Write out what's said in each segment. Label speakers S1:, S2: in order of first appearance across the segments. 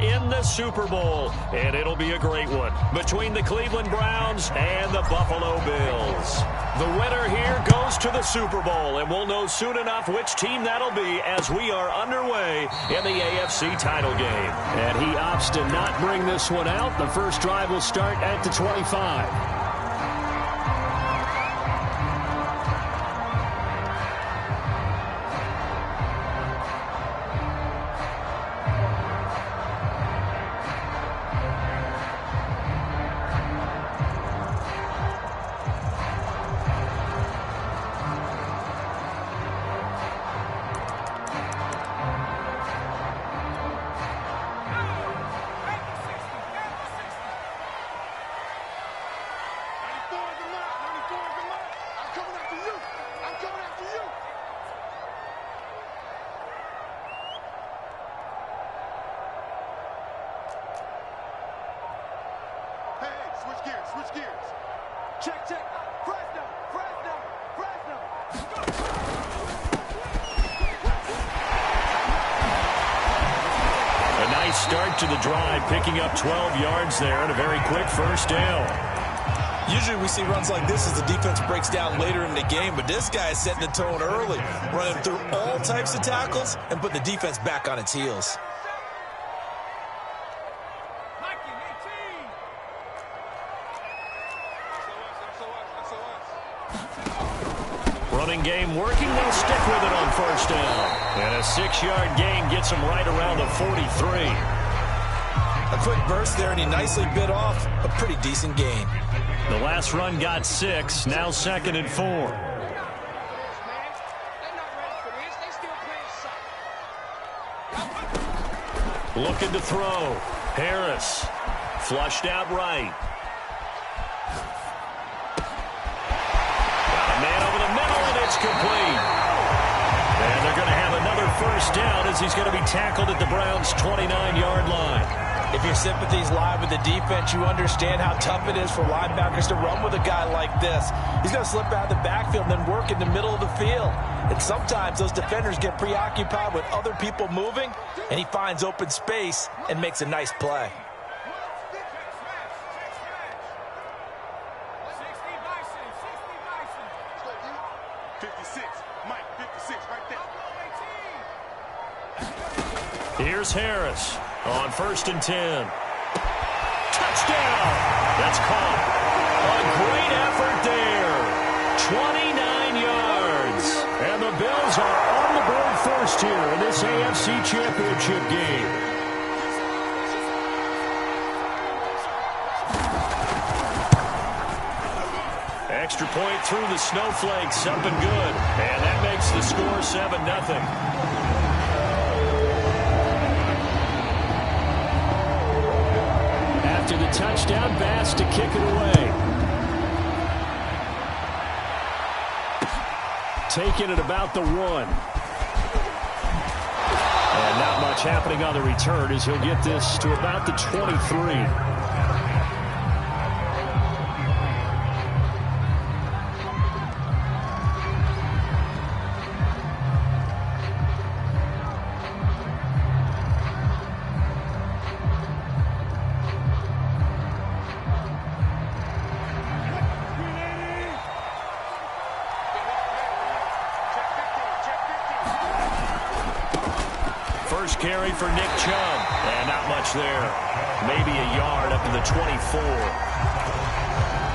S1: in the Super Bowl, and it'll be a great one between the Cleveland Browns and the Buffalo Bills. The winner here goes to the Super Bowl, and we'll know soon enough which team that'll be as we are underway in the AFC title game. And he opts to not bring this one out. The first drive will start at the 25.
S2: Switch gears. Check. Fresno.
S1: A nice start to the drive, picking up 12 yards there and a very quick first down.
S3: Usually we see runs like this as the defense breaks down later in the game, but this guy is setting the tone early, running through all types of tackles and putting the defense back on its heels.
S1: Running game working, they'll stick with it on first down. And a 6-yard gain gets him right around the 43.
S3: A quick burst there, and he nicely bit off a pretty decent gain.
S1: The last run got 6, now 2nd and 4. Looking to throw. Harris. Flushed out right. Got a man over the middle, and it's complete. And they're going to have another first down as he's going to be tackled at the Browns' 29-yard line.
S3: If your sympathies lie with the defense, you understand how tough it is for linebackers to run with a guy like this. He's going to slip out of the backfield and then work in the middle of the field. And sometimes those defenders get preoccupied with other people moving, and he finds open space and makes a nice play.
S1: Here's Harris on 1st and 10. Touchdown! That's caught. A great effort there. 29 yards. And the Bills are on the board first here in this AFC Championship game. Extra point through the snowflakes, up and good. And that makes the score 7-0. After the touchdown, Bass to kick it away. Taking it about the 1. And not much happening on the return as he'll get this to about the 23. First carry for Nick Chubb. And not much there. Maybe a yard up to the 24.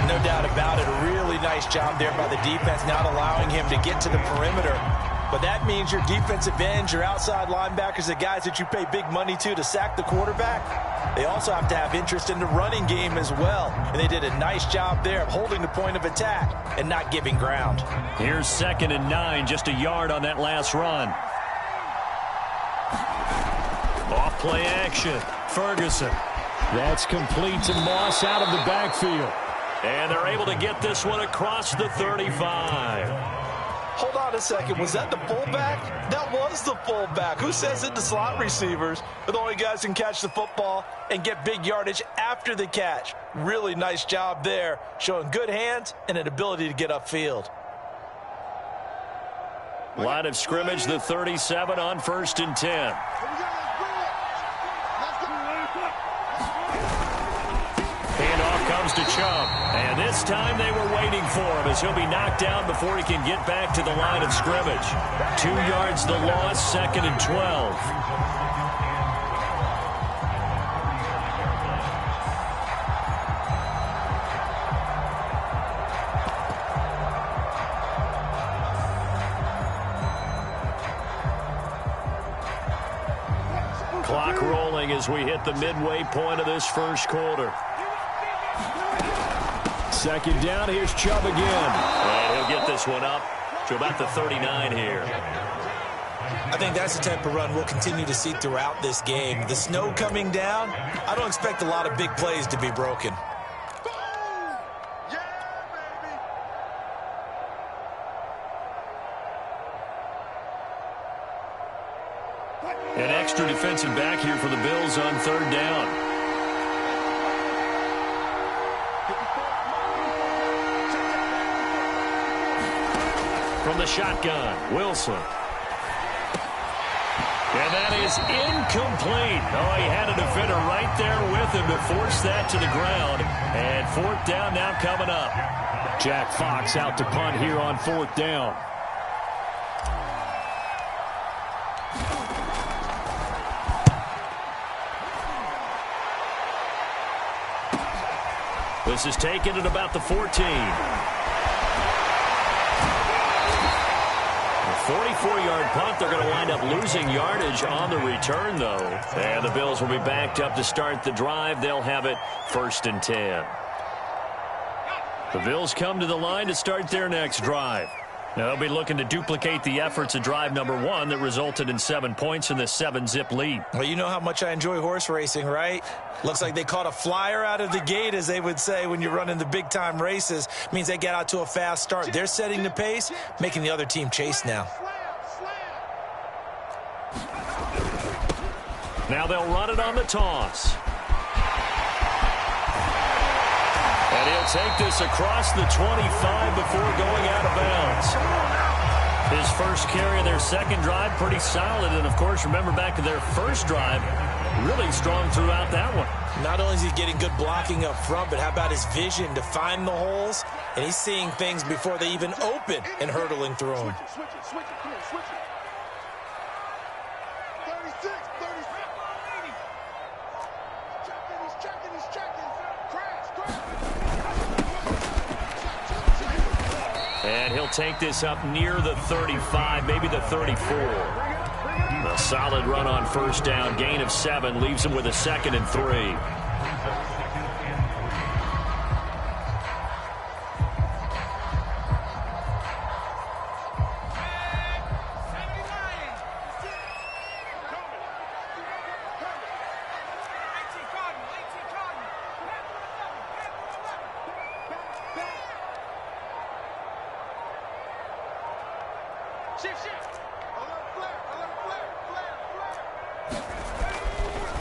S3: No doubt about it. A really nice job there by the defense, not allowing him to get to the perimeter. But that means your defensive ends, your outside linebackers, the guys that you pay big money to sack the quarterback, they also have to have interest in the running game as well. And they did a nice job there of holding the point of attack and not giving ground.
S1: Here's 2nd and 9, just a yard on that last run. Off play action. Ferguson. That's complete to Moss out of the backfield. And they're able to get this one across the 35.
S3: Hold on a second. Was that the fullback? That was the fullback. Who says it to slot receivers are the only guys who can catch the football and get big yardage after the catch? Really nice job there, showing good hands and an ability to get upfield.
S1: Line of scrimmage, the 37 on 1st and 10. Chubb. And this time they were waiting for him as he'll be knocked down before he can get back to the line of scrimmage. 2 yards the loss, 2nd and 12. Clock rolling as we hit the midway point of this first quarter. 2nd down, here's Chubb again. And he'll get this one up to about the 39 here.
S3: I think that's the type of run we'll continue to see throughout this game. The snow coming down, I don't expect a lot of big plays to be broken.
S1: An extra defensive back here for the Bills on 3rd down. From the shotgun, Wilson. And that is incomplete. Oh, he had a defender right there with him to force that to the ground. And 4th down now coming up. Jack Fox out to punt here on 4th down. This is taken at about the 14. A 44-yard punt. They're going to wind up losing yardage on the return, though. And the Bills will be backed up to start the drive. They'll have it 1st and 10. The Bills come to the line to start their next drive. Now they'll be looking to duplicate the efforts of drive number 1 that resulted in 7 points in the 7-zip lead.
S3: Well, you know how much I enjoy horse racing, right? Looks like they caught a flyer out of the gate, as they would say when you're running the big-time races. Means they get out to a fast start. They're setting the pace, making the other team chase now.
S1: Now they'll run it on the toss. And he'll take this across the 25 before going out of bounds. His first carry of their second drive, pretty solid. And, of course, remember back to their first drive, really strong throughout that one.
S3: Not only is he getting good blocking up front, but how about his vision to find the holes? And he's seeing things before they even open and hurtling through them.
S2: Switch it, come on, switch it. 36, 30. He's checking. Crash.
S1: And he'll take this up near the 35, maybe the 34. A solid run on 1st down. Gain of 7 leaves him with a 2nd and 3.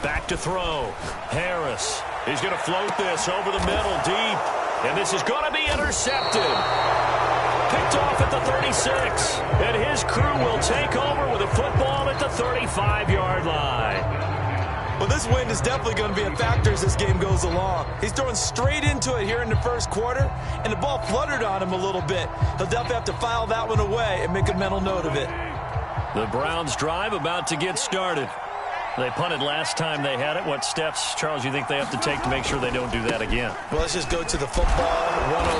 S1: Back to throw. Harris. He's going to float this over the middle deep. And this is going to be intercepted. Picked off at the 36. And his crew will take over with a football at the 35-yard line.
S3: Well, this wind is definitely going to be a factor as this game goes along. He's throwing straight into it here in the first quarter, and the ball fluttered on him a little bit. He'll definitely have to file that one away and make a mental note of it.
S1: The Browns drive about to get started. They punted last time they had it. What steps, Charles, you think they have to take to make sure they don't do that again?
S3: Well, let's just go to the football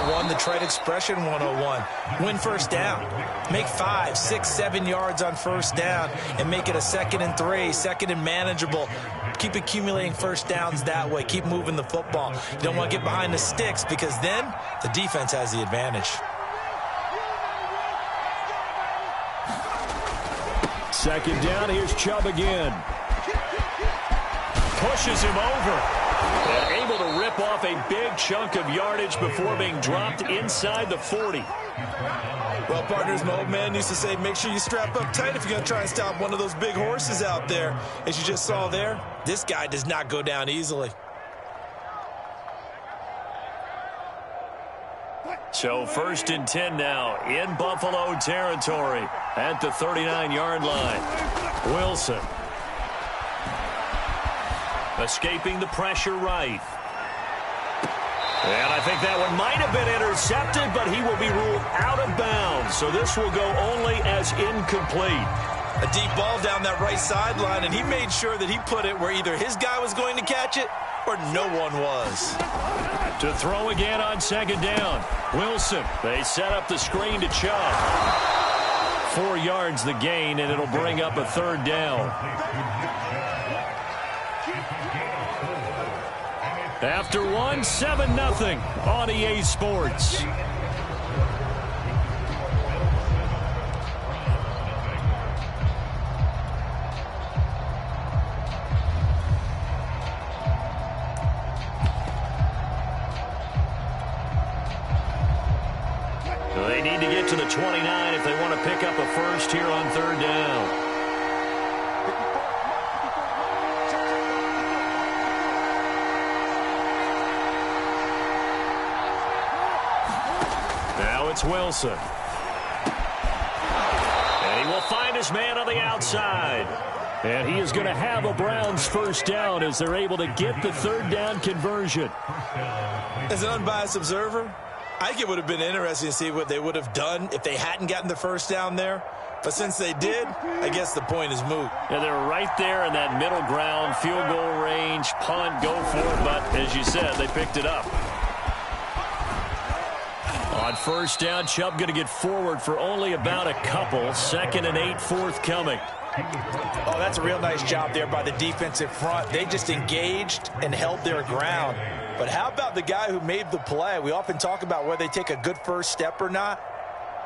S3: 101, the trite expression 101. Win 1st down. Make 5, 6, 7 yards on 1st down and make it a 2nd and 3, 2nd and manageable. Keep accumulating 1st downs that way. Keep moving the football. You don't want to get behind the sticks because then the defense has the advantage.
S1: 2nd down, here's Chubb again. Pushes him over. And able to rip off a big chunk of yardage before being dropped inside the 40.
S3: Well, partners, my old man used to say, make sure you strap up tight if you're going to try and stop one of those big horses out there. As you just saw there, this guy does not go down easily.
S1: So 1st and 10 now in Buffalo territory at the 39-yard line. Wilson. Escaping the pressure right. And I think that one might have been intercepted, but he will be ruled out of bounds. So this will go only as incomplete.
S3: A deep ball down that right sideline, and he made sure that he put it where either his guy was going to catch it or no one was.
S1: To throw again on second down. Wilson, they set up the screen to Chubb. 4 yards the gain, and it'll bring up a third down. After one, 7-0 on EA Sports. They need to get to the 29 if they want to pick up a first here on third down. Now it's Wilson. And he will find his man on the outside. And he is going to have a Browns first down as they're able to get the third down conversion.
S3: As an unbiased observer, I think it would have been interesting to see what they would have done if they hadn't gotten the first down there. But since they did, I guess the point is moot.
S1: Yeah, they're right there in that middle ground, field goal range, punt, go for it. But as you said, they picked it up. On first down, Chubb going to get forward for only about a couple. 2nd and 8 forthcoming.
S3: Oh, that's a real nice job there by the defensive front. They just engaged and held their ground. But how about the guy who made the play? We often talk about whether they take a good first step or not.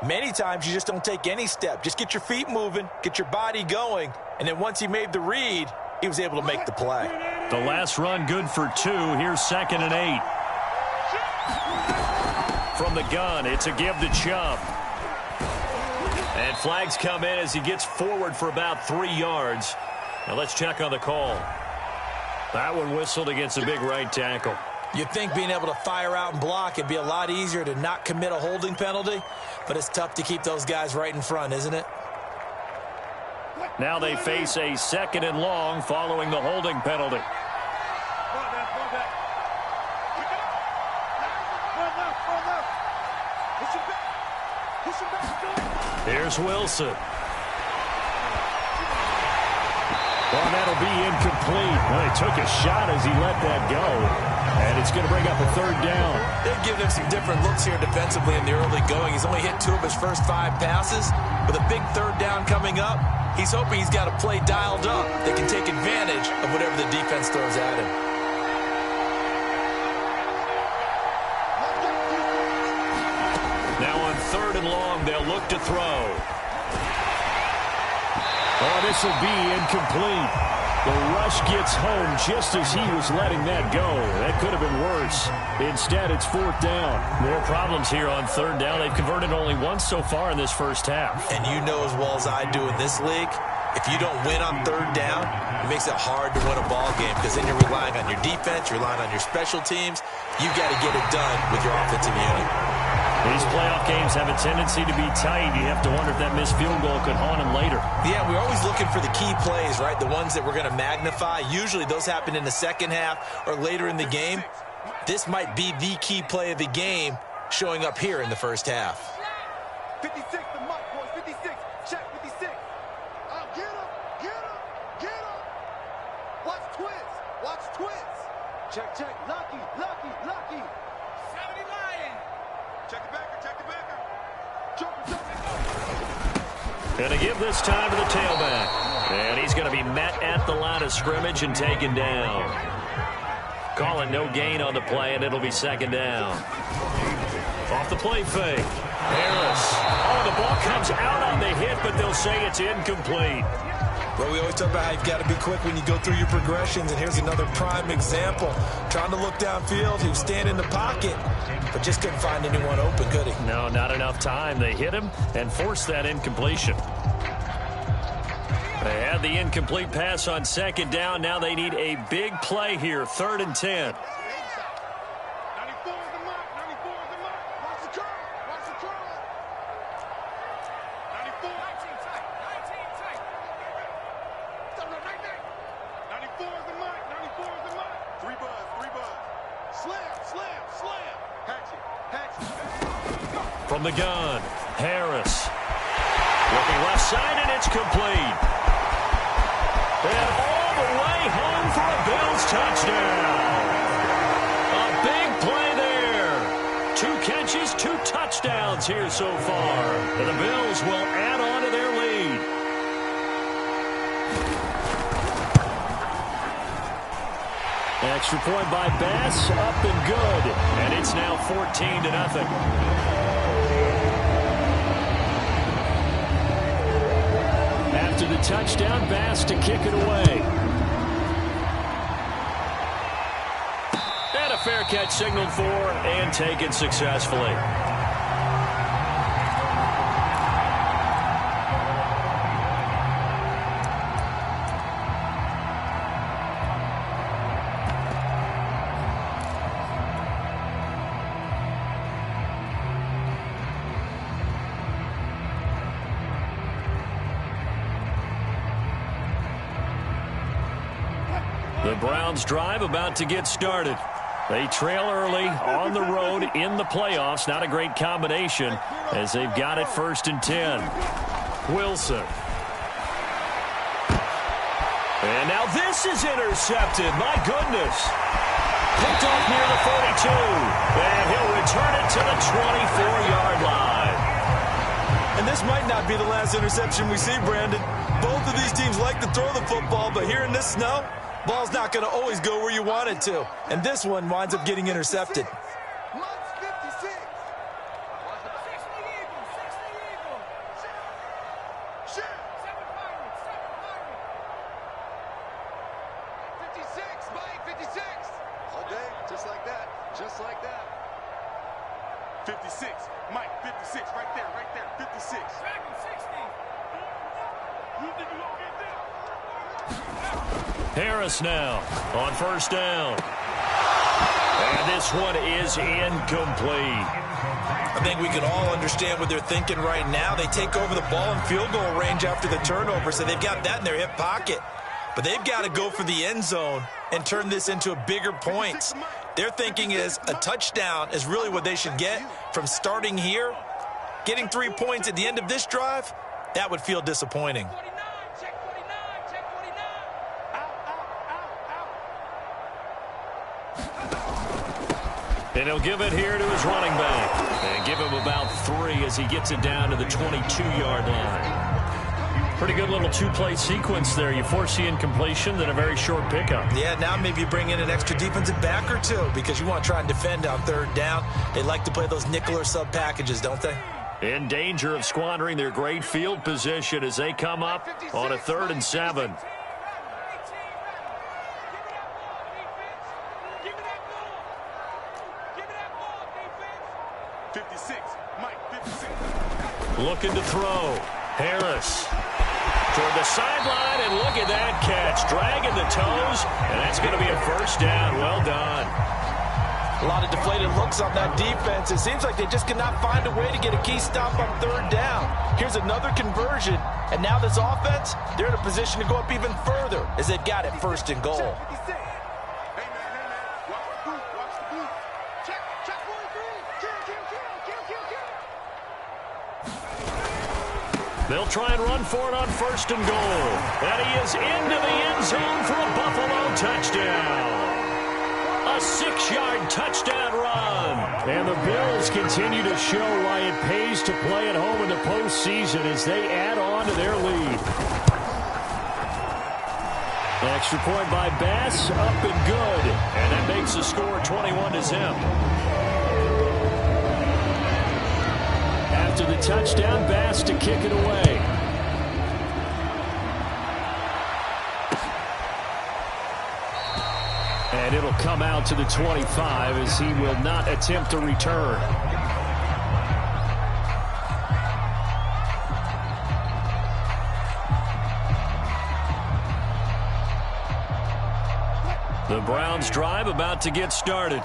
S3: Many times you just don't take any step. Just get your feet moving, get your body going, and then once he made the read, he was able to make the play.
S1: The last run good for 2. Here's 2nd and 8. From the gun, it's a give to Chubb. And flags come in as he gets forward for about 3 yards. Now let's check on the call. That one whistled against a big right tackle.
S3: You'd think being able to fire out and block it'd be a lot easier to not commit a holding penalty, but it's tough to keep those guys right in front, isn't it?
S1: Now they face a 2nd and long following the holding penalty. Here's Wilson. Well, that'll be incomplete. Well, he took a shot as he let that go. And it's going to bring up a third down.
S3: They've given him some different looks here defensively in the early going. He's only hit 2 of his first 5 passes. With a big third down coming up, he's hoping he's got a play dialed up that can take advantage of whatever the defense throws at him.
S1: Now on 3rd and long, they'll look to throw. Oh, this will be incomplete. The rush gets home just as he was letting that go. That could have been worse. Instead, it's 4th down. More problems here on 3rd down. They've converted only once so far in this first half.
S3: And you know as well as I do in this league, if you don't win on 3rd down, it makes it hard to win a ball game because then you're relying on your defense, you're relying on your special teams. You've got to get it done with your offensive unit.
S1: These playoff games have a tendency to be tight. You have to wonder if that missed field goal could haunt him later.
S3: Yeah, we're always looking for the key plays, right? The ones that we're going to magnify. Usually those happen in the second half or later in the game. This might be the key play of the game showing up here in the first half.
S2: 56, the mic, boys. 56. Check 56. Get him. Get him. Get him. Watch twist. Watch twist. Check, check. Lucky, lucky, lucky. 70 Lion. Check the backer. Check the backer. Joker, Joker.
S1: Going to give this time to the tailback. And he's going to be met at the line of scrimmage and taken down. Calling no gain on the play, and it'll be 2nd down. Off the play fake. Harris. Oh, the ball comes out on the hit, but they'll say it's incomplete.
S3: Well, we always talk about how you've got to be quick when you go through your progressions, and here's another prime example. Trying to look downfield, he was standing in the pocket, but just couldn't find anyone open, could he?
S1: No, not enough time. They hit him and forced that incompletion. They had the incomplete pass on 2nd down. Now they need a big play here, 3rd and 10.
S2: 94 is the mark. 94 is the mark. Watch the curl. Watch the curl. 94. 19 tight. 19 tight. Stop right there. 94 is the mark. 94 is the mark. 3 buzz. 3 buzz. Slam.
S1: From the gun, Harris. Looking left side, and it's complete. And all the way home for a Bills touchdown. A big play there. 2 catches, 2 touchdowns here so far. And the Bills will add on to their lead. Extra point by Bass, up and good. And it's now 14-0. After the touchdown, Bass to kick it away. And a fair catch signaled for and taken successfully. The Browns drive about to get started. They trail early on the road in the playoffs. Not a great combination as they've got it 1st and 10. Wilson. And now this is intercepted. My goodness. Picked off near the 42. And he'll return it to the 24-yard line.
S3: And this might not be the last interception we see, Brandon. Both of these teams like to throw the football, but here in this snow, ball's not going to always go where you want it to. And this one winds up getting intercepted.
S2: Just like that. Just like that. 56. Mike, 56. Right there. 56.
S1: Harris now on 1st down. And this one is incomplete.
S3: I think we can all understand what they're thinking right now. They take over the ball in field goal range after the turnover, so they've got that in their hip pocket. But they've got to go for the end zone and turn this into a bigger points. Their thinking is a touchdown is really what they should get from starting here. Getting 3 points at the end of this drive, that would feel disappointing.
S1: And he'll give it here to his running back. And give him about 3 as he gets it down to the 22-yard line. Pretty good little 2-play sequence there. You force the incompletion, then a very short pickup.
S3: Yeah, now maybe you bring in an extra defensive back or 2 because you want to try and defend on 3rd down. They like to play those nickel or sub packages, don't they?
S1: In danger of squandering their great field position as they come up on a 3rd and 7. Looking to throw. Harris toward the sideline, and look at that catch. Dragging the toes, and that's going to be a 1st down. Well done.
S3: A lot of deflated looks on that defense. It seems like they just cannot find a way to get a key stop on 3rd down. Here's another conversion, and now this offense, they're in a position to go up even further as they've got it 1st and goal.
S1: They'll try and run for it on 1st and goal. And he is into the end zone for a Buffalo touchdown. A 6-yard touchdown run. And the Bills continue to show why it pays to play at home in the postseason as they add on to their lead. Extra point by Bass, up and good. And that makes the score 21-0. After the touchdown, Bass to kick it away. And it'll come out to the 25 as he will not attempt a return. The Browns drive about to get started.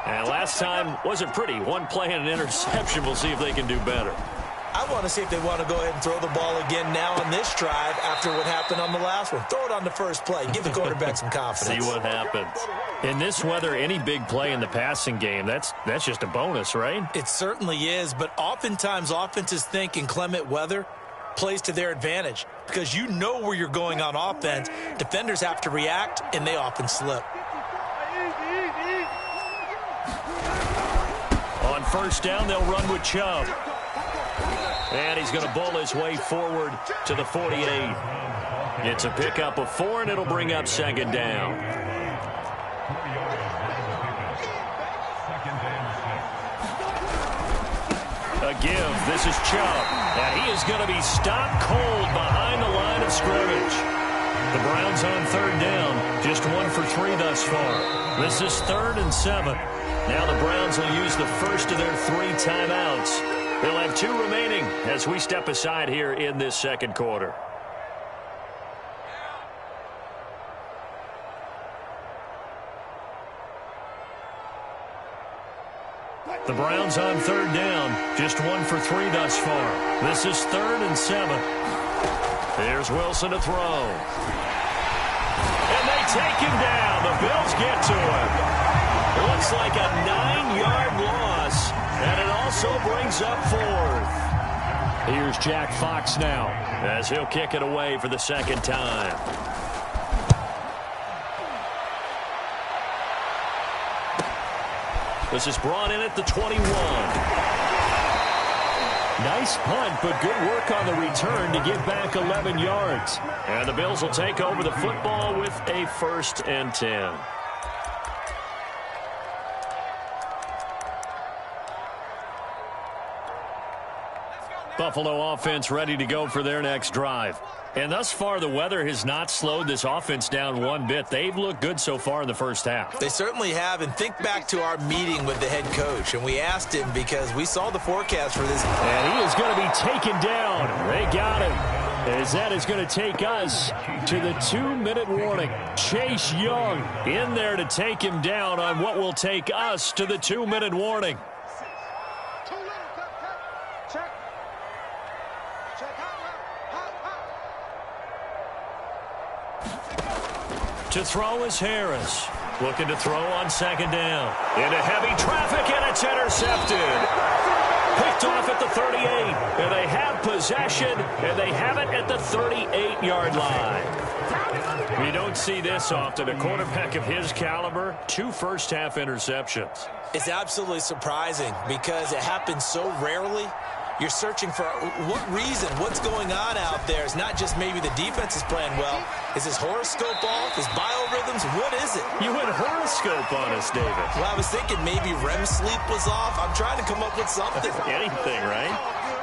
S1: And last time wasn't pretty. 1 play and an interception. We'll see if they can do better.
S3: I want to see if they want to go ahead and throw the ball again now on this drive after what happened on the last one. Throw it on the first play. Give the quarterback some confidence.
S1: See what happens. In this weather, any big play in the passing game, that's just a bonus, right?
S3: It certainly is, but oftentimes offenses think inclement weather plays to their advantage because you know where you're going on offense. Defenders have to react, and they often slip.
S1: On first down, they'll run with Chubb. And he's going to bull his way forward to the 48. It's a pickup of 4, and it'll bring up second down. A give. This is Chubb. And he is going to be stopped cold behind the line of scrimmage. The Browns on third down. Just 1 for 3 thus far. This is 3rd and 7. Now the Browns will use the first of their 3 timeouts. They'll have 2 remaining as we step aside here in this second quarter. The Browns on third down. Just 1 for 3 thus far. This is 3rd and 7. There's Wilson to throw. And they take him down. The Bills get to him. Looks like a 9-yard loss. And it also brings up 4th. Here's Jack Fox now as he'll kick it away for the second time. This is brought in at the 21. Nice punt, but good work on the return to get back 11 yards. And the Bills will take over the football with a 1st and 10. Buffalo offense ready to go for their next drive. And thus far, the weather has not slowed this offense down one bit. They've looked good so far in the first half.
S3: They certainly have. And think back to our meeting with the head coach. And we asked him because we saw the forecast for this.
S1: And he is going to be taken down. They got him. As that is going to take us to the 2-minute warning. Chase Young in there to take him down on what will take us to the 2-minute warning. To throw is Harris. Looking to throw on second down. Into heavy traffic, and it's intercepted. Picked off at the 38. And they have possession, and they have it at the 38-yard line. You don't see this often. A quarterback of his caliber, 2 first-half interceptions.
S3: It's absolutely surprising because it happens so rarely. You're searching for what reason, what's going on out there. It's not just maybe the defense is playing well. Is his horoscope off? His biorhythms? What is it?
S1: You went horoscope on us, David.
S3: Well, I was thinking maybe REM sleep was off. I'm trying to come up with something.
S1: Anything, right?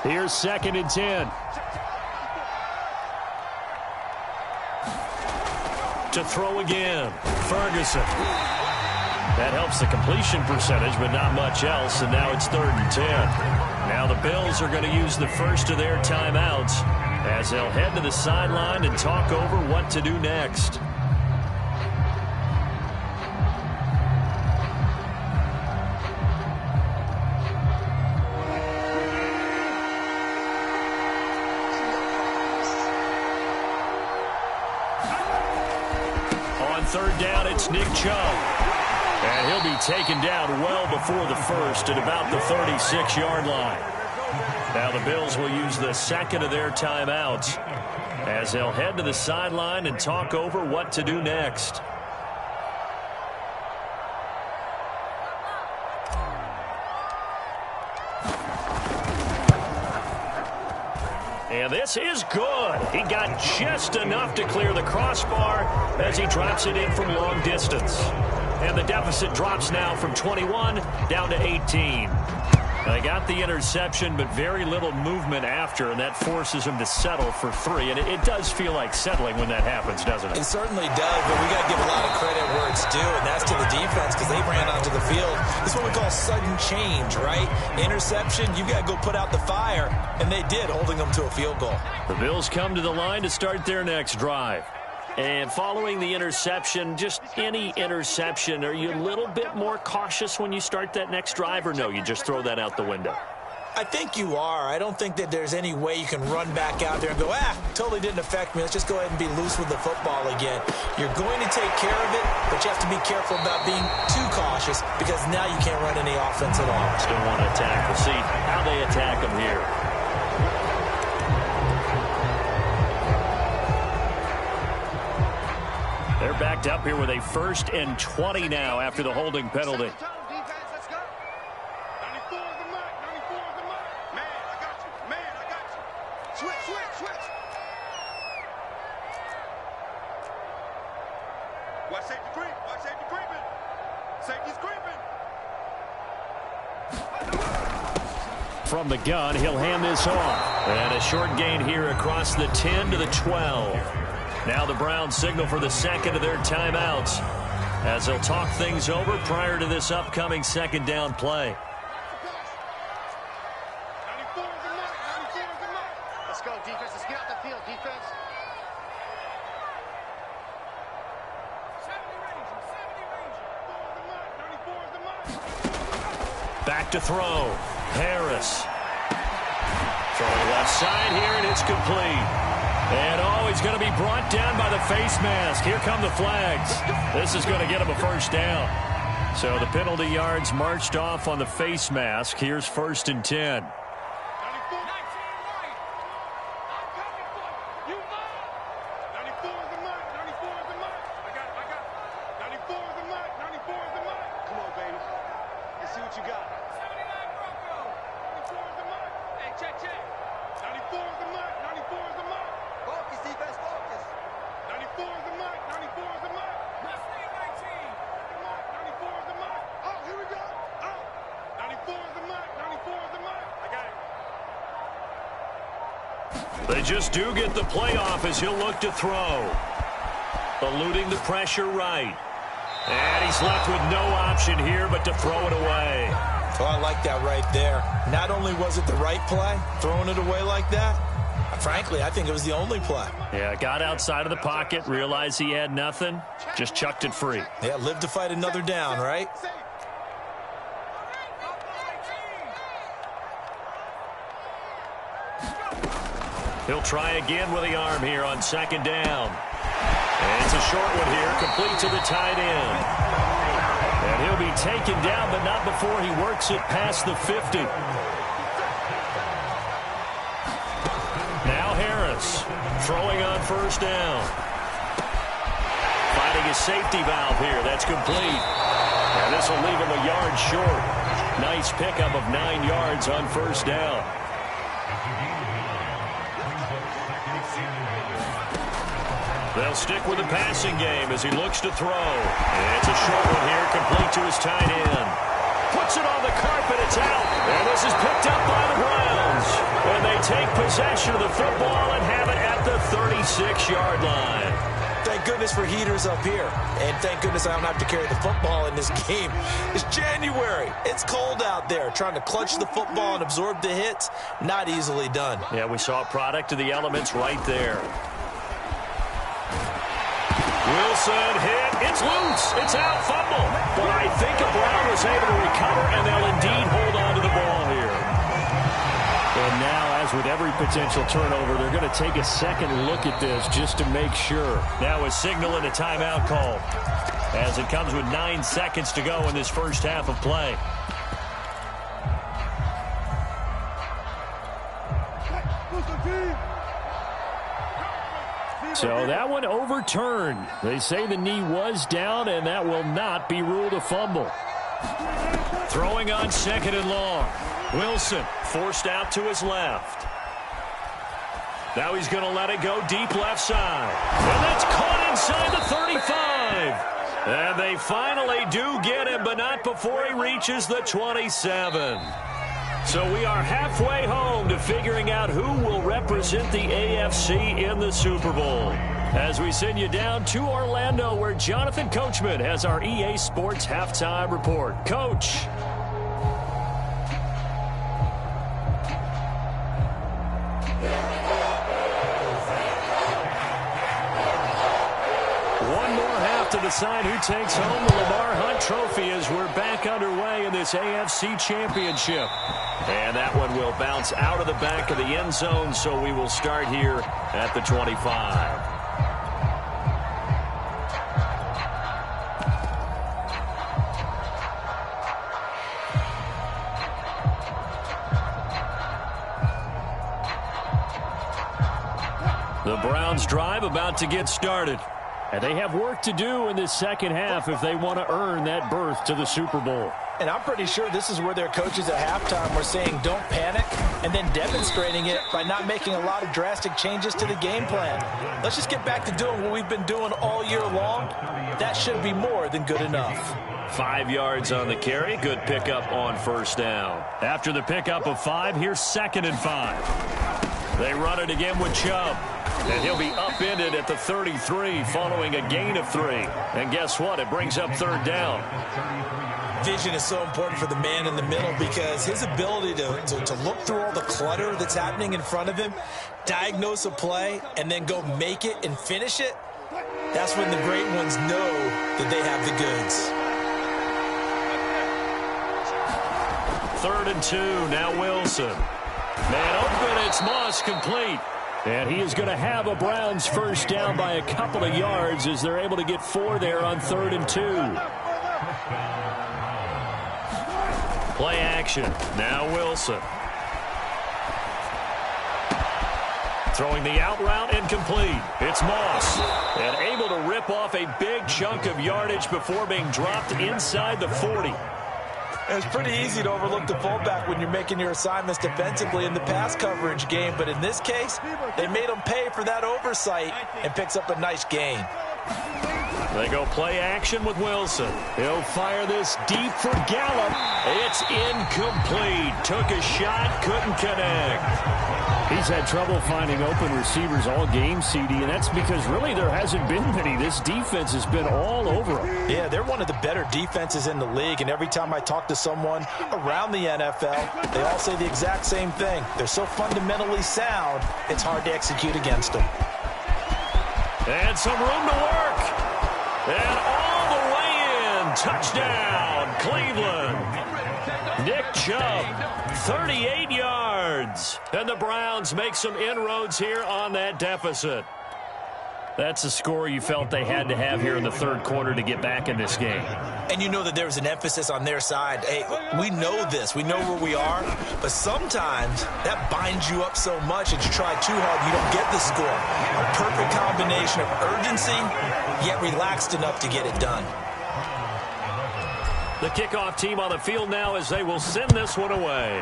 S1: Here's 2nd and 10. To throw again. Ferguson. That helps the completion percentage, but not much else. And now it's 3rd and 10. Now the Bills are going to use the first of their timeouts as they'll head to the sideline and talk over what to do next. On third down, it's Nick Chubb. And he'll be taken down well before the first at about the 36-yard line. Now the Bills will use the second of their timeouts as they'll head to the sideline and talk over what to do next. And this is good. He got just enough to clear the crossbar as he drops it in from long distance. And the deficit drops now from 21 down to 18. They got the interception, but very little movement after, and that forces him to settle for 3. And it does feel like settling when that happens, doesn't it?
S3: It certainly does, but we got to give a lot of credit where it's due, and that's to the defense because they ran onto the field. This is what we call sudden change, right? Interception, you got to go put out the fire, and they did, holding them to a field goal.
S1: The Bills come to the line to start their next drive. And following the interception, just any interception, are you a little bit more cautious when you start that next drive, or no, you just throw that out the window?
S3: I think you are. I don't think that there's any way you can run back out there and go, totally didn't affect me. Let's just go ahead and be loose with the football again. You're going to take care of it, but you have to be careful about being too cautious because now you can't run any offense at all.
S1: Still want to attack. We'll see how they attack them here. They're backed up here with a 1st and 20 now after the holding penalty.
S2: Watch safety creep. Watch safety creeping. Safety's creeping.
S1: From the gun, he'll hand this off. And a short gain here across the 10 to the 12. Now the Browns signal for the second of their timeouts as they'll talk things over prior to this upcoming second down play.
S2: 94 is the mark. 94 is the mark. Let's go, defense. Let's get out the field, defense. 70 range. 94 is the mark.
S1: Back to throw. Harris. Throwing left side here, and it's complete. And he's going to be brought down by the face mask. Here come the flags. This is going to get him a first down. So the penalty yards marched off on the face mask. Here's 1st and 10. They just do get the playoff as he'll look to throw. Eluding the pressure right. And he's left with no option here but to throw it away.
S3: Oh, I like that right there. Not only was it the right play, throwing it away like that, frankly, I think it was the only play.
S1: Yeah, got outside of the pocket, realized he had nothing, just chucked it free.
S3: Yeah, live to fight another down, right?
S1: He'll try again with the arm here on second down. And it's a short one here, complete to the tight end. And he'll be taken down, but not before he works it past the 50. Now Harris, throwing on first down. Finding a safety valve here, that's complete. And this will leave him a yard short. Nice pickup of 9 yards on first down. They'll stick with the passing game as he looks to throw. And it's a short one here, complete to his tight end. Puts it on the carpet, it's out. And this is picked up by the Browns. And they take possession of the football and have it at the 36-yard line.
S3: Thank goodness for heaters up here. And thank goodness I don't have to carry the football in this game. It's January. It's cold out there. Trying to clutch the football and absorb the hits, not easily done.
S1: Yeah, we saw a product of the elements right there. Wilson hit. It's loose. It's out. Fumble. But I think a Brown was able to recover, and they'll indeed hold on to the ball here. And now, as with every potential turnover, they're going to take a second look at this just to make sure. Now a signal and a timeout call as it comes with 9 seconds to go in this first half of play. So that one overturned. They say the knee was down, and that will not be ruled a fumble. Throwing on second and long. Wilson forced out to his left. Now he's going to let it go deep left side. And that's caught inside the 35. And they finally do get him, but not before he reaches the 27. So we are halfway home to figuring out who will represent the AFC in the Super Bowl. As we send you down to Orlando, where Jonathan Coachman has our EA Sports Halftime Report. Coach. One more half to decide who takes home the Lamar Hunt Trophy as we're back back underway in this AFC Championship. And that one will bounce out of the back of the end zone, so we will start here at the 25. The Browns drive about to get started. And they have work to do in this second half if they want to earn that berth to the Super Bowl.
S3: And I'm pretty sure this is where their coaches at halftime were saying don't panic, and then demonstrating it by not making a lot of drastic changes to the game plan. Let's just get back to doing what we've been doing all year long. That should be more than good enough.
S1: 5 yards on the carry. Good pickup on first down. After the pickup of 5, here's 2nd and 5. They run it again with Chubb. And he'll be upended at the 33 following a gain of 3. And guess what? It brings up 3rd down.
S3: Vision is so important for the man in the middle because his ability to look through all the clutter that's happening in front of him, diagnose a play, and then go make it and finish it, that's when the great ones know that they have the goods.
S1: 3rd and 2, now Wilson. Man open, it's Moss, complete. And he is going to have a Browns first down by a couple of yards as they're able to get 4 there on 3rd and 2. Play action. Now Wilson. Throwing the out route incomplete. It's Moss. And able to rip off a big chunk of yardage before being dropped inside the 40.
S3: It's pretty easy to overlook the fullback when you're making your assignments defensively in the pass coverage game. But in this case, they made him pay for that oversight and picks up a nice gain.
S1: They go play action with Wilson. He'll fire this deep for Gallup. It's incomplete. Took a shot, couldn't connect.
S4: He's had trouble finding open receivers all game, CD, and that's because really there hasn't been many. This defense has been all over him.
S3: Yeah, they're one of the better defenses in the league, and every time I talk to someone around the NFL, they all say the exact same thing. They're so fundamentally sound, it's hard to execute against them.
S1: And some room to work. And all the way in. Touchdown, Cleveland. Nick Chubb, 38 yards. And the Browns make some inroads here on that deficit. That's a score you felt they had to have here in the 3rd quarter to get back in this game.
S3: And you know that there was an emphasis on their side. Hey, we know this. We know where we are. But sometimes that binds you up so much that you try too hard, you don't get the score. A perfect combination of urgency, yet relaxed enough to get it done.
S1: The kickoff team on the field now as they will send this one away.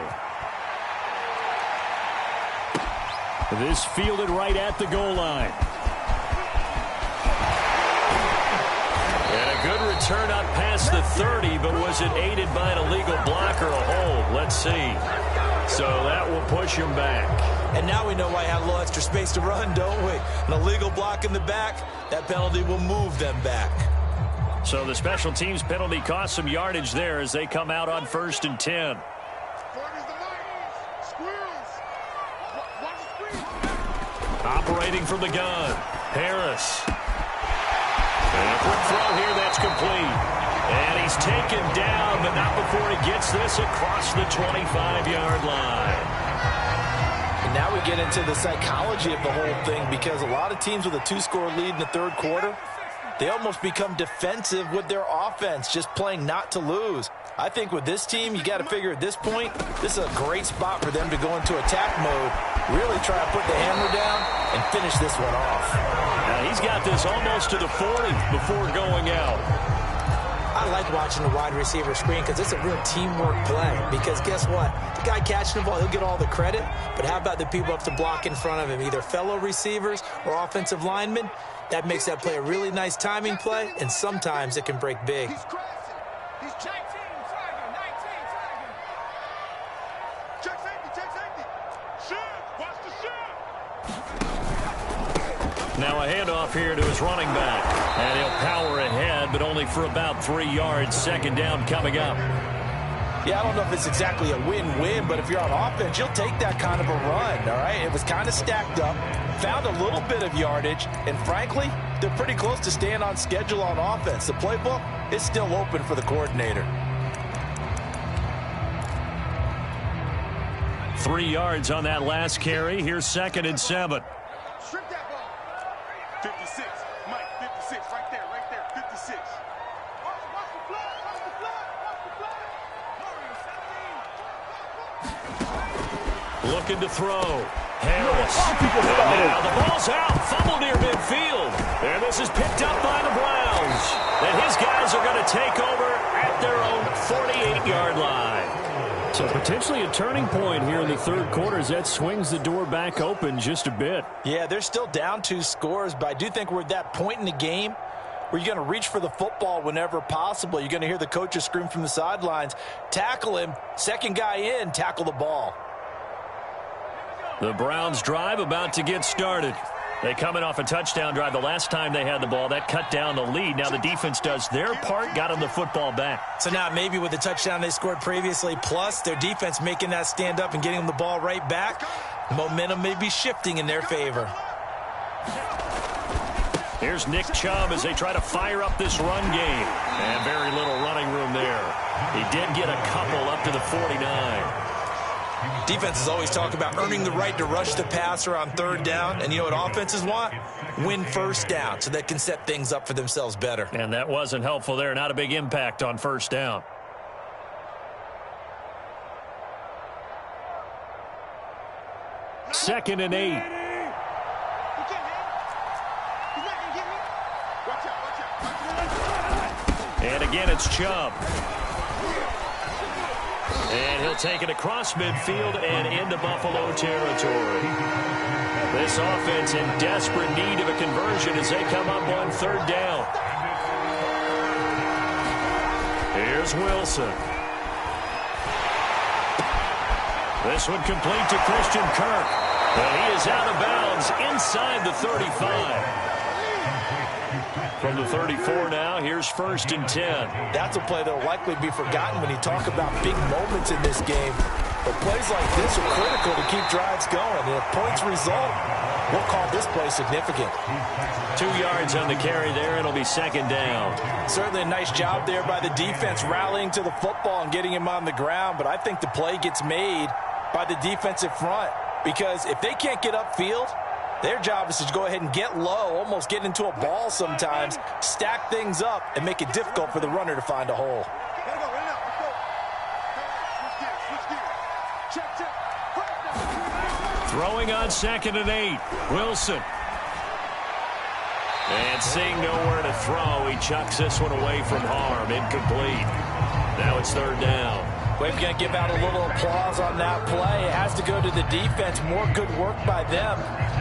S4: This fielded right at the goal line.
S1: And a good return up past the 30, but was it aided by an illegal block or a hold? Let's see. So that will push him back.
S3: And now we know why I had a little extra space to run, don't we? An illegal block in the back, that penalty will move them back.
S1: So the special teams penalty cost some yardage there as they come out on 1st and 10. Operating from the gun, Harris. And a quick throw here, that's complete. And he's taken down, but not before he gets this across the 25-yard line.
S3: And now we get into the psychology of the whole thing because a lot of teams with a 2-score lead in the 3rd quarter, they almost become defensive with their offense, just playing not to lose. I think with this team, you got to figure at this point, this is a great spot for them to go into attack mode, really try to put the hammer down and finish this one off.
S1: Now he's got this almost to the 40 before going out.
S3: I like watching the wide receiver screen because it's a real teamwork play. Because guess what? The guy catching the ball, he'll get all the credit. But how about the people up to block in front of him, either fellow receivers or offensive linemen? That makes that play a really nice timing play, and sometimes it can break big.
S2: He's crashing. He's check team, tagging, 19, tagging. Check safety. Shoot, watch the shoot.
S1: Now a handoff here to his running back. And he'll power ahead, but only for about 3 yards. 2nd down coming up.
S3: Yeah, I don't know if it's exactly a win-win, but if you're on offense, you'll take that kind of a run, all right? It was kind of stacked up, found a little bit of yardage, and frankly, they're pretty close to staying on schedule on offense. The playbook is still open for the coordinator.
S1: 3 yards on that last carry. Here's 2nd and 7.
S2: Strip that ball. 56. Mike, 56. Right there. 56. Watch the flag. Watch the flag.
S1: Looking to throw. Harris. Now the ball's out. Fumble near midfield. And this is picked up by the Browns. And his guys are going to take over at their own 48-yard line.
S4: So potentially a turning point here in the third quarter as that swings the door back open just a bit.
S3: Yeah, they're still down 2 scores, but I do think we're at that point in the game where you're going to reach for the football whenever possible. You're going to hear the coaches scream from the sidelines, tackle him, second guy in, tackle the ball.
S1: The Browns drive about to get started. They coming off a touchdown drive the last time they had the ball. That cut down the lead. Now the defense does their part, got them the football back.
S3: So now maybe with the touchdown they scored previously, plus their defense making that stand up and getting them the ball right back, momentum may be shifting in their favor.
S1: Here's Nick Chubb as they try to fire up this run game. And very little running room there. He did get a couple up to the 49.
S3: Defenses always talk about earning the right to rush the passer on 3rd down. And you know what offenses want? Win 1st down so they can set things up for themselves better.
S1: And that wasn't helpful there. Not a big impact on 1st down. Second and 8. And again, it's Chubb. And he'll take it across midfield and into Buffalo territory. This offense in desperate need of a conversion as they come up on 3rd down. Here's Wilson. This one complete to Christian Kirk. But he is out of bounds inside the 35. From the 34 now, here's 1st and 10.
S3: That's a play that will likely be forgotten when you talk about big moments in this game. But plays like this are critical to keep drives going. And if points result, we'll call this play significant.
S1: 2 yards on the carry there. It'll be 2nd down.
S3: Certainly a nice job there by the defense rallying to the football and getting him on the ground. But I think the play gets made by the defensive front. Because if they can't get upfield, their job is to go ahead and get low, almost get into a ball sometimes, stack things up, and make it difficult for the runner to find a hole.
S1: Throwing on 2nd and 8. Wilson. And seeing nowhere to throw, he chucks this one away from harm. Incomplete. Now it's 3rd down.
S3: We're going to give out a little applause on that play. It has to go to the defense. More good work by them.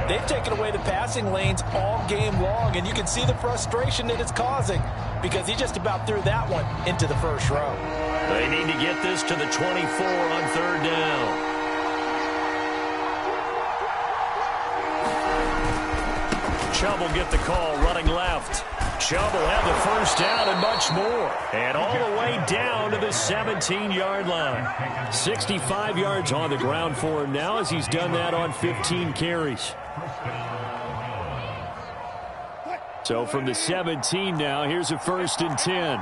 S3: They've taken away the passing lanes all game long, and you can see the frustration that it's causing because he just about threw that one into the 1st row.
S1: They need to get this to the 24 on 3rd down. Chubb will get the call running left. Chubb will have the 1st down and much more. And all the way down to the 17-yard line. 65 yards on the ground for him now as he's done that on 15 carries. So from the 17 now, here's a 1st and 10.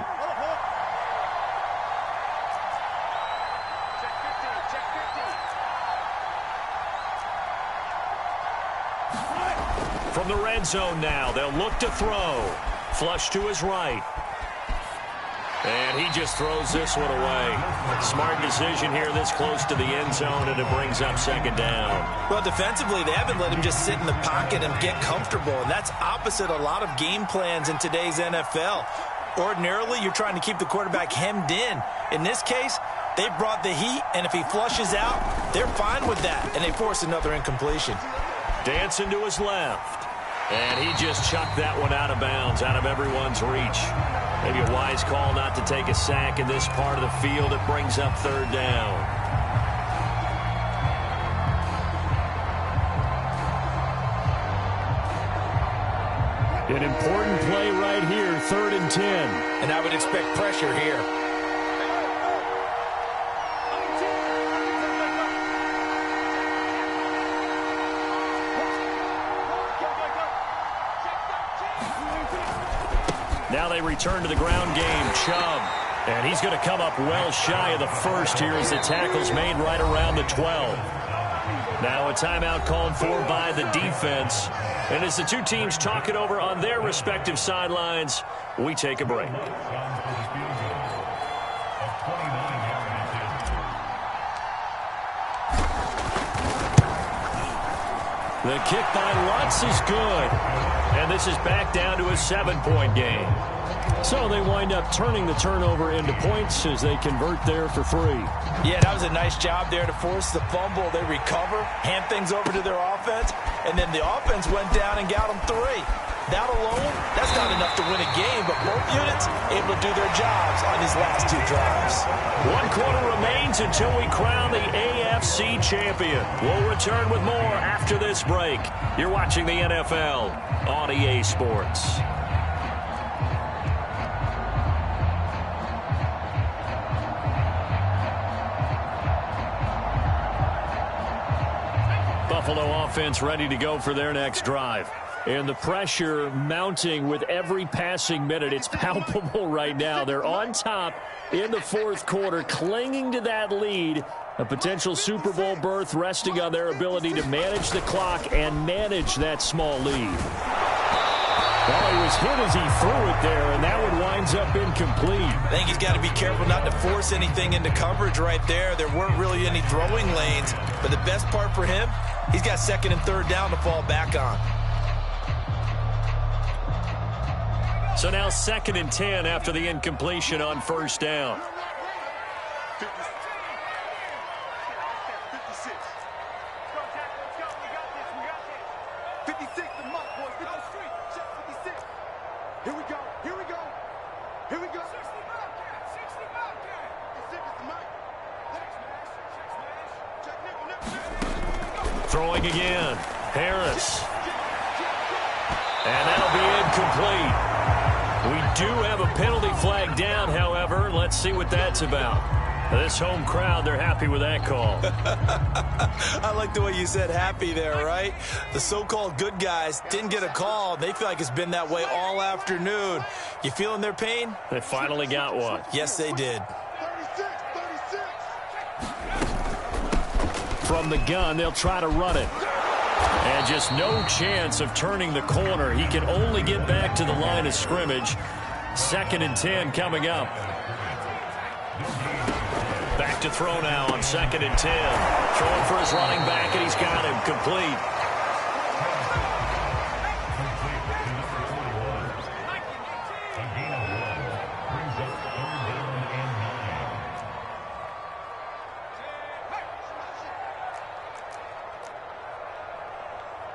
S1: From the red zone now, they'll look to throw. Flush to his right. And he just throws this one away. Smart decision here this close to the end zone, and it brings up 2nd down.
S3: Well, defensively, they haven't let him just sit in the pocket and get comfortable, and that's opposite a lot of game plans in today's NFL. Ordinarily, you're trying to keep the quarterback hemmed in. In this case, they brought the heat, and if he flushes out, they're fine with that, and they force another incompletion.
S1: Dancing to his left. And he just chucked that one out of bounds, out of everyone's reach. Maybe a wise call not to take a sack in this part of the field. It brings up 3rd down. An important play right here, 3rd and 10.
S3: And I would expect pressure here.
S1: Now they return to the ground game. Chubb And he's going to come up well shy of the first here as the tackle's made right around the 12. Now a timeout called for by the defense. And as the two teams talk it over on their respective sidelines, we take a break. The kick by Lutz is good. And this is back down to a 7-point game. So they wind up turning the turnover into points as they convert there for 3.
S3: Yeah, that was a nice job there to force the fumble. They recover, hand things over to their offense, and then the offense went down and got them 3. That alone, that's not enough to win a game, but both units able to do their jobs on these last 2 drives.
S1: 1 quarter remains until we crown the AFC champion. We'll return with more after this break. You're watching the NFL on EA Sports. Buffalo offense ready to go for their next drive. And the pressure mounting with every passing minute. It's palpable right now. They're on top in the 4th quarter, clinging to that lead. A potential Super Bowl berth resting on their ability to manage the clock and manage that small lead. Well, he was hit as he threw it there, and that one winds up incomplete.
S3: I think he's got to be careful not to force anything into coverage right there. There weren't really any throwing lanes, but the best part for him, he's got 2nd and 3rd down to fall back on.
S1: So now 2nd and 10 after the incompletion on 1st down.
S2: 56, the mark, boys. 56. Check 56. Here we go. Here we go. Here we go. 60 Bobcat. 60 Bobcat. 56 is the mark. Check smash. Check smash. Check nickel.
S1: Throwing again. Harris. And that'll be incomplete. We do have a penalty flag down, however. Let's see what that's about. This home crowd, they're happy with that call.
S3: I like the way you said happy there, right? The so-called good guys didn't get a call. They feel like it's been that way all afternoon. You feeling their pain?
S1: They finally got one.
S3: Yes, they did.
S2: 36, 36.
S1: From the gun, they'll try to run it. And just no chance of turning the corner. He can only get back to the line of scrimmage. 2nd and 10 coming up. Back to throw now on 2nd and 10. Throwing for his running back, and he's got him complete.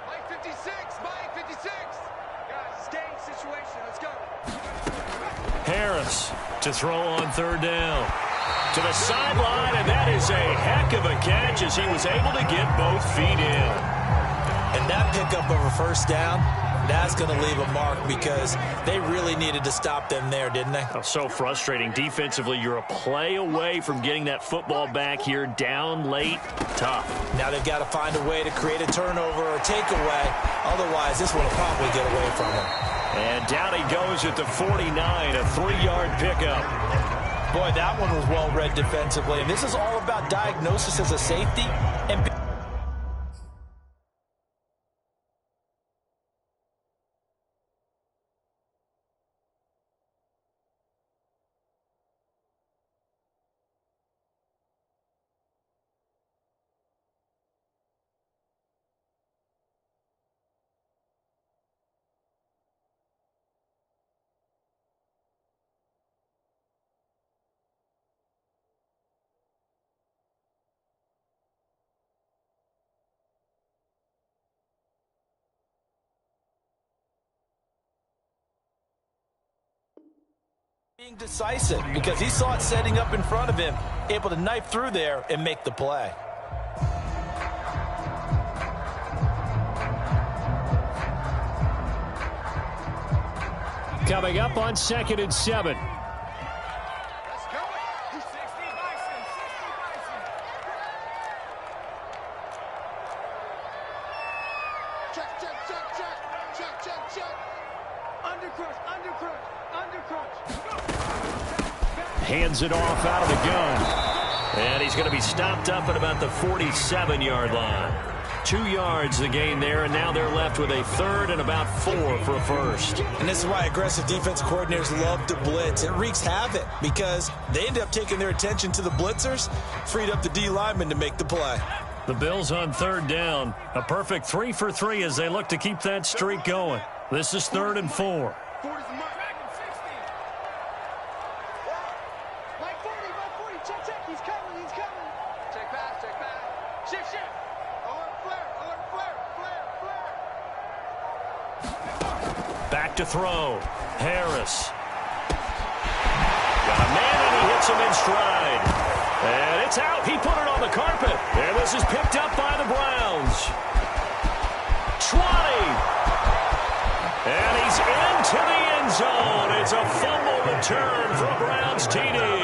S2: Mike 56, Mike 56. Guys, it's game situation. Let's go.
S1: Harris to throw on 3rd down. To the sideline, and that is a heck of a catch as he was able to get both feet in.
S3: And that pickup of a 1st down, that's going to leave a mark because they really needed to stop them there, didn't they?
S1: Oh, so frustrating. Defensively, you're a play away from getting that football back here down late. Tough.
S3: Now they've got to find a way to create a turnover or a takeaway. Otherwise, this one will probably get away from them.
S1: And down he goes at the 49, a 3-yard pickup.
S3: Boy, that one was well read defensively. And this is all about diagnosis as a safety and being decisive because he saw it setting up in front of him, able to knife through there and make the play.
S4: Coming up on 2nd and 7.
S2: Let's go. 60 Bison, 60 Bison. Check, check, check, check. Check, check, check. Undercrush, undercrush, undercrush.
S4: Hands it off out of the gun.
S1: And he's going to be stopped up at about the 47-yard line. 2 yards the gain there, and now they're left with a third and about 4 for a first.
S3: And this is why aggressive defense coordinators love to blitz. It wreaks havoc because they end up taking their attention to the blitzers, freed up the D lineman to make the play.
S4: The Bills on third down. A perfect 3 for 3 as they look to keep that streak going. This is 3rd and 4. Back to throw. Harris.
S1: Got a man, and he hits him in stride. And it's out. He put it on the carpet. And this is picked up by the Browns. 20. And he's into the end zone. It's a fumble return for a Browns TD.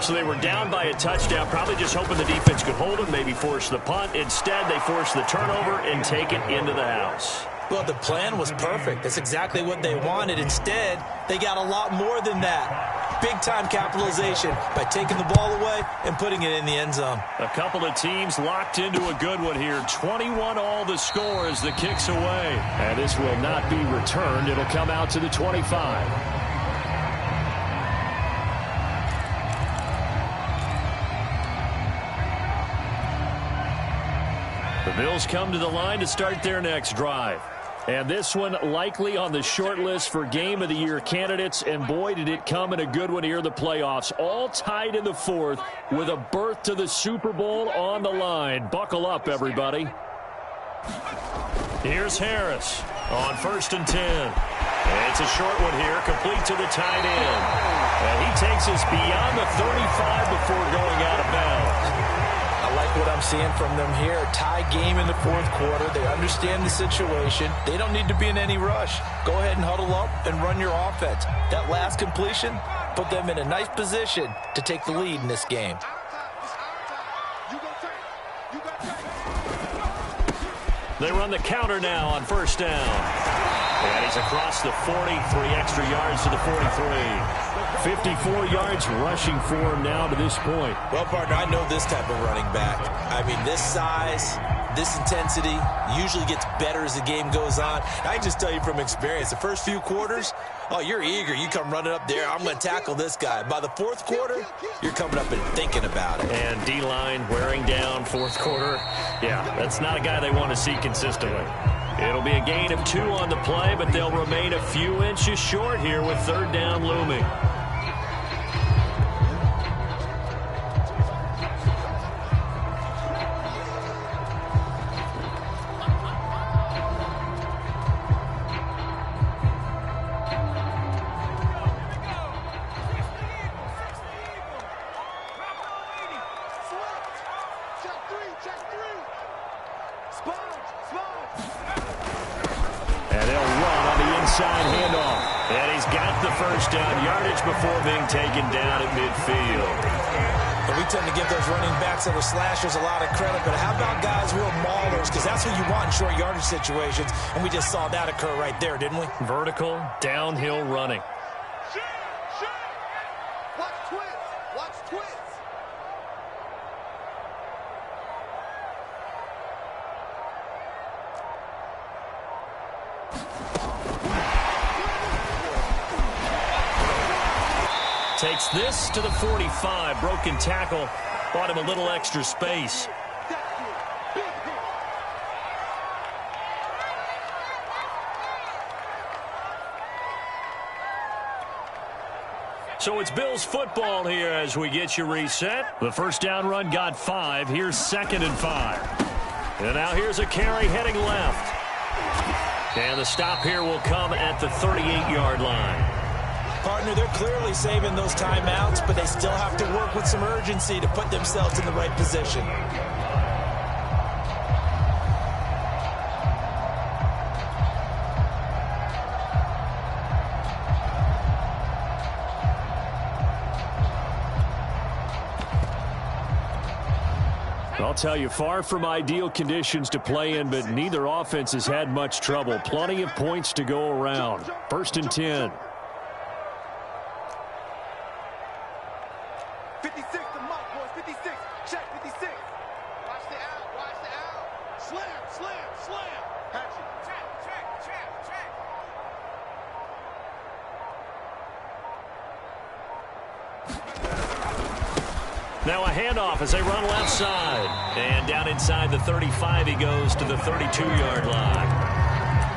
S1: So they were down by a touchdown, probably just hoping the defense could hold them, maybe force the punt. Instead, they forced the turnover and take it into the house.
S3: Well, the plan was perfect. That's exactly what they wanted. Instead, they got a lot more than that. Big-time capitalization by taking the ball away and putting it in the end zone.
S4: A couple of teams locked into a good one here. 21 all the score as the kick's away. And this will not be returned. It'll come out to the 25. The Bills come to the line to start their next drive. And this one likely on the short list for Game of the Year candidates. And boy, did it come in a good one here, the playoffs. All tied in the 4th with a berth to the Super Bowl on the line. Buckle up, everybody. Here's Harris on 1st and 10. And it's a short one here, complete to the tight end. And he takes us beyond the 35 before going out of bounds.
S3: I like what I'm seeing from them here. Tie game in the 4th quarter. They understand the situation. They don't need to be in any rush. Go ahead and huddle up and run your offense. That last completion put them in a nice position to take the lead in this game.
S4: They run the counter now on 1st down. And he's across the 40, 3 extra yards to the 43. 54 yards rushing for him now to this point.
S3: Well, partner, I know this type of running back. I mean, this size, this intensity usually gets better as the game goes on. I can just tell you from experience, the first few quarters, oh, you're eager. You come running up there, I'm going to tackle this guy. By the 4th quarter, you're coming up and thinking about it.
S4: And D-line wearing down 4th quarter. Yeah, that's not a guy they want to see consistently. It'll be a gain of 2 on the play, but they'll remain a few inches short here with 3rd down looming. Taken down at midfield.
S3: But we tend to give those running backs that are slashers a lot of credit, but how about guys who are maulers? Because that's what you want in short yardage situations, and we just saw that occur right there, didn't we?
S4: Vertical, downhill running.
S2: Watch twist. Watch twist.
S4: Takes this to the 45. Broken tackle. Bought him a little extra space. So it's Bills football here as we get you reset. The 1st down run got 5. Here's 2nd and 5. And now here's a carry heading left. And the stop here will come at the 38-yard line.
S3: Partner, they're clearly saving those timeouts, but they still have to work with some urgency to put themselves in the right position.
S4: I'll tell you, far from ideal conditions to play in, but neither offense has had much trouble. Plenty of points to go around. 1st and 10.
S2: 56 the mic, boys. 56. Check 56. Watch the out. Watch the out. Slam, slam, slam. Hatchet. Check, check, check, check.
S4: Now a handoff as they run left side. And down inside the 35, he goes to the 32-yard line.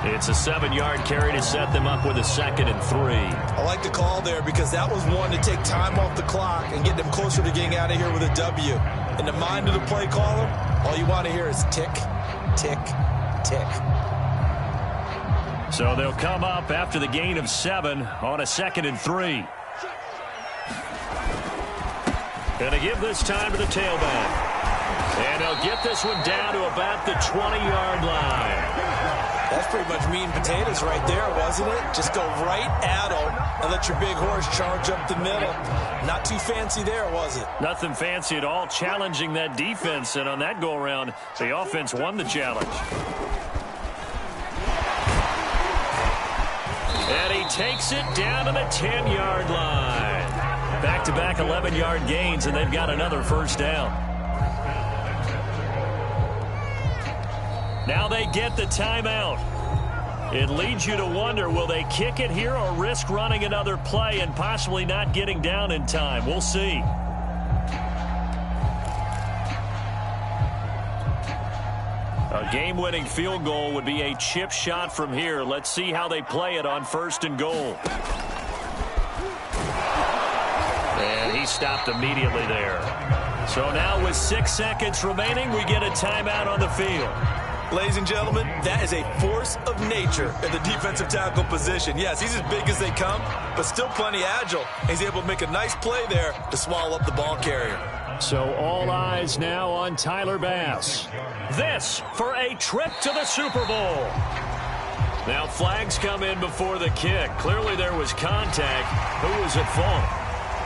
S4: It's a 7-yard carry to set them up with a 2nd and 3.
S3: I like the call there because that was one to take time off the clock and get them closer to getting out of here with a W. In the mind of the play caller, all you want to hear is tick, tick, tick.
S4: So they'll come up after the gain of 7 on a 2nd and 3. Going to give this time to the tailback. And they'll get this one down to about the 20-yard line.
S3: That's pretty much meat and potatoes right there, wasn't it? Just go right at them and let your big horse charge up the middle. Not too fancy there, was it?
S4: Nothing fancy at all, challenging that defense. And on that go-around, the offense won the challenge. And he takes it down to the 10-yard line. Back-to-back 11-yard gains, and they've got another first down. Now they get the timeout. It leads you to wonder, will they kick it here or risk running another play and possibly not getting down in time? We'll see. A game-winning field goal would be a chip shot from here. Let's see how they play it on 1st and goal. And he stopped immediately there. So now with 6 seconds remaining, we get a timeout on the field.
S3: Ladies and gentlemen, that is a force of nature in the defensive tackle position. Yes, he's as big as they come, but still plenty agile. He's able to make a nice play there to swallow up the ball carrier.
S4: So all eyes now on Tyler Bass. This for a trip to the Super Bowl. Now flags come in before the kick. Clearly there was contact. Who was at fault?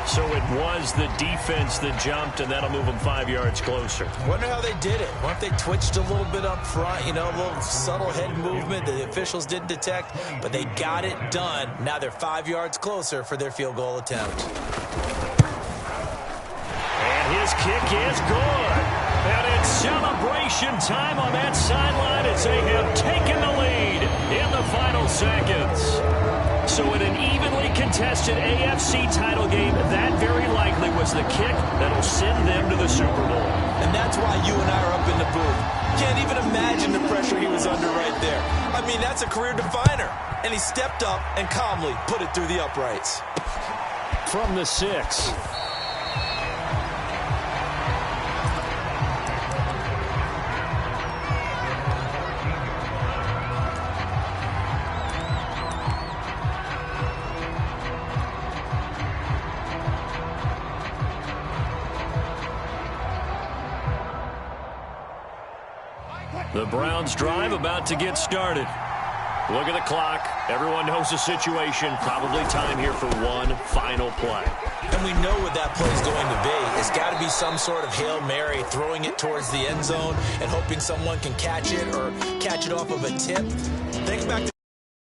S4: So it was the defense that jumped, and that'll move them 5 yards closer.
S3: Wonder how they did it. Wonder if they twitched a little bit up front, you know, a little subtle head movement that the officials didn't detect, but they got it done. Now they're 5 yards closer for their field goal attempt.
S4: And his kick is good. And it's celebration time on that sideline as they have taken the lead in the final seconds. So in an evenly contested AFC title game, that very likely was the kick that'll send them to the Super Bowl.
S3: And that's why you and I are up in the booth. Can't even imagine the pressure he was under right there. I mean, that's a career definer. And he stepped up and calmly put it through the uprights.
S4: From the 6. The Browns drive about to get started. Look at the clock. Everyone knows the situation. Probably time here for one final play.
S3: And we know what that play is going to be. It's got to be some sort of Hail Mary, throwing it towards the end zone and hoping someone can catch it or catch it off of a tip. Think back to